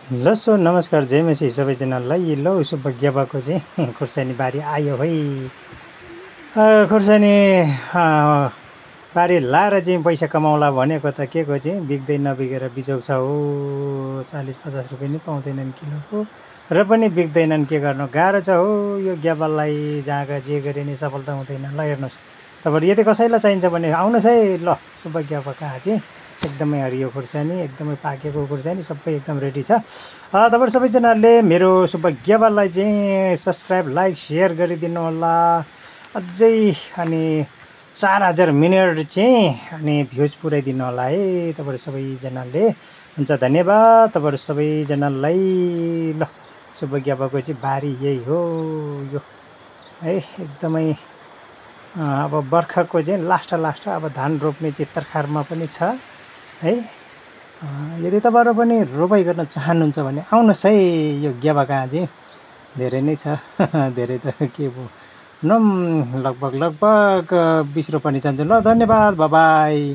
ल सो नमस्कार जय मसी सबैजनालाई। ल उसो ज्ञापाको चाहिँ खुर्सानी बारी आयो है। खुर्सानी बारी लाएर चाहिँ पैसा कमाउला भनेको त के को चाहिँ बिक्दै नबिकेर बिजोग छ हो। 40-50 रुपियाँ नि पाउँदैनन् किलोको र पनि बिक्दैनन्। के गर्नु गाह्रो छ हो यो ज्ञापाललाई। जहाँ जे गरे नि सफलता हुँदैन। ल हेर्नुहोस् तपाईँहरू यदि कसैलाई चाहिन्छ भने आउनुहोस् है। ल सुब्बा ज्ञापा कहाँ चाहिँ एकदमै हरियो खुर्सानी, एकदमै पाकेको खुर्सानी सबै एकदम रेडी छ। तपाईँहरू सबैजनाले मेरो सुब्बा ज्ञापाललाई चाहिँ सब्सक्राइब लाइक सेयर गरिदिनु होला अझै। अनि 4000 मिनट चाहिँ अनि भ्युज पुऱ्याइदिनु होला है तपाईँहरू सबैजनाले। हुन्छ धन्यवाद तपाईँहरू सबैजनालाई। ल सुब्बा ज्ञापाको चाहिँ बारी यही हो यो है। एकदमै अब बर्खाको चाहिँ लास्ट अब धान रोप्ने चाहिँ तरखारमा पनि छ है। यदि तपाईँहरू पनि रोपाइ गर्न चाहनुहुन्छ भने आउनुहोस् है। यो ज्ञापा कहाँ चाहिँ धेरै नै छ धेरै त के भयो लगभग 20 रोपनी चाहन्छु। ल धन्यवाद, बाई।